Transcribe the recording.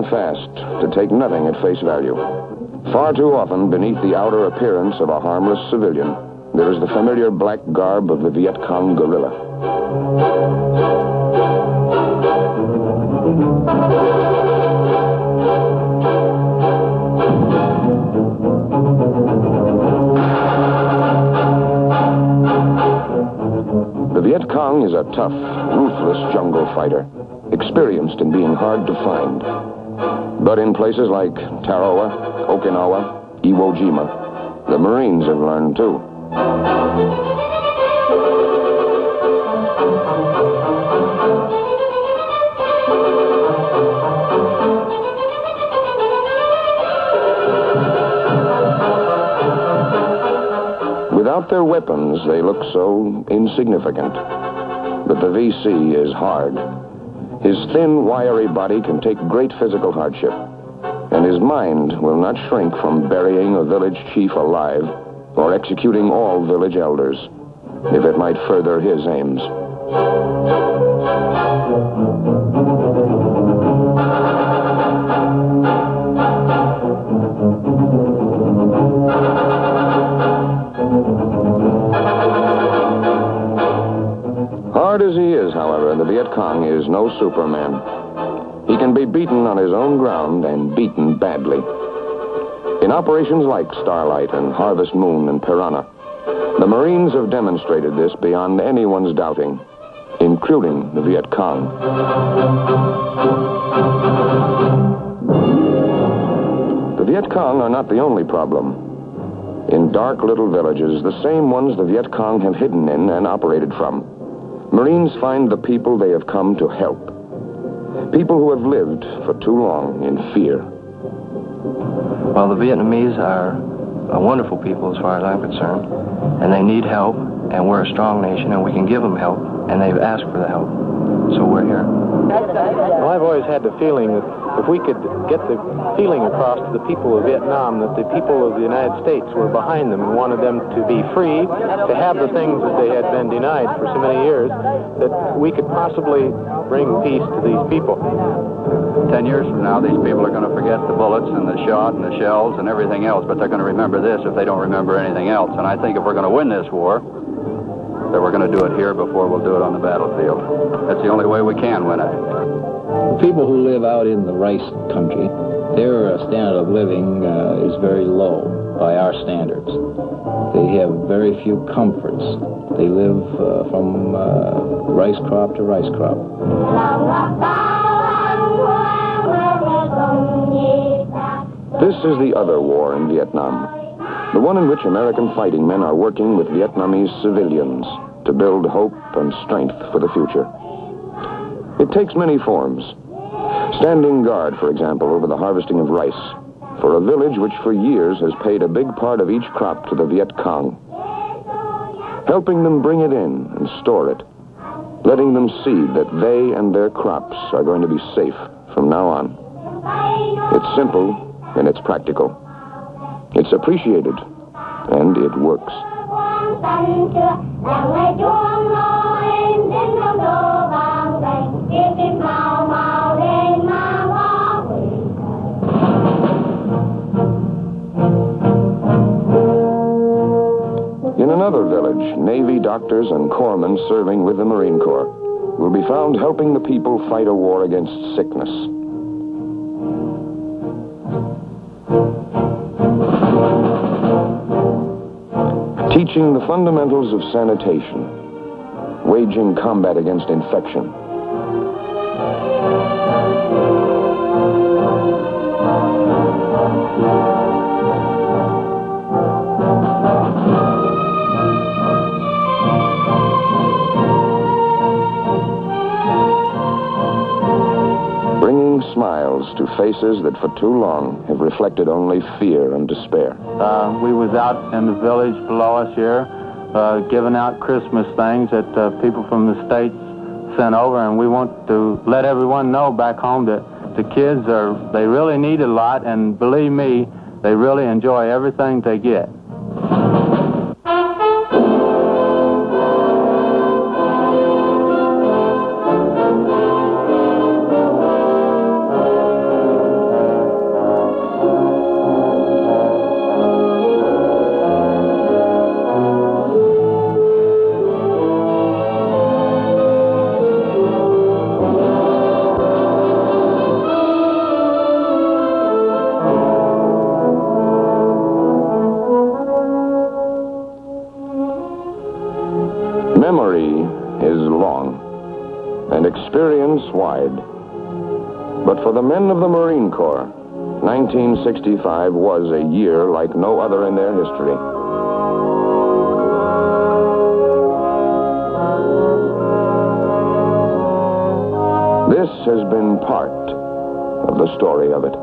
learn fast to take nothing at face value. Far too often, beneath the outer appearance of a harmless civilian, there is the familiar black garb of the Viet Cong guerrilla. The Viet Cong is a tough, ruthless jungle fighter, experienced in being hard to find. But in places like Tarawa, Okinawa, Iwo Jima, the Marines have learned too. Without their weapons, they look so insignificant. But the VC is hard. His thin, wiry body can take great physical hardship, and his mind will not shrink from burying a village chief alive or executing all village elders, if it might further his aims. Hard as he is, however, the Viet Cong is no Superman. He can be beaten on his own ground and beaten badly. In operations like Starlight and Harvest Moon and Piranha, the Marines have demonstrated this beyond anyone's doubting, including the Viet Cong. The Viet Cong are not the only problem. In dark little villages, the same ones the Viet Cong have hidden in and operated from, Marines find the people they have come to help. People who have lived for too long in fear. Well, the Vietnamese are a wonderful people as far as I'm concerned, and they need help, and we're a strong nation, and we can give them help, and they've asked for the help, so we're here. Well, I've always had the feeling that if we could get the feeling across to the people of Vietnam that the people of the United States were behind them and wanted them to be free, to have the things that they had been denied for so many years, that we could possibly bring peace to these people. 10 years from now, these people are going to forget the bullets and the shot and the shells and everything else, but they're going to remember this if they don't remember anything else. And I think if we're going to win this war, that we're going to do it here before we'll do it on the battlefield. That's the only way we can win it. People who live out in the rice country, their standard of living is very low by our standards. They have very few comforts. They live from rice crop to rice crop. This is the other war in Vietnam, the one in which American fighting men are working with Vietnamese civilians to build hope and strength for the future. It takes many forms. Standing guard, for example, over the harvesting of rice, for a village which for years has paid a big part of each crop to the Viet Cong. Helping them bring it in and store it, letting them see that they and their crops are going to be safe from now on. It's simple and it's practical. It's appreciated and it works. In another village, Navy doctors and corpsmen serving with the Marine Corps will be found helping the people fight a war against sickness. Teaching the fundamentals of sanitation, waging combat against infection. Bringing smiles to faces that for too long have reflected only fear and despair. We was out in the village below us here, giving out Christmas things that people from the States sent over, and we want to let everyone know back home that the kids they really need a lot, and believe me, they really enjoy everything they get. and experience wide. But for the men of the Marine Corps, 1965 was a year like no other in their history. This has been part of the story of it.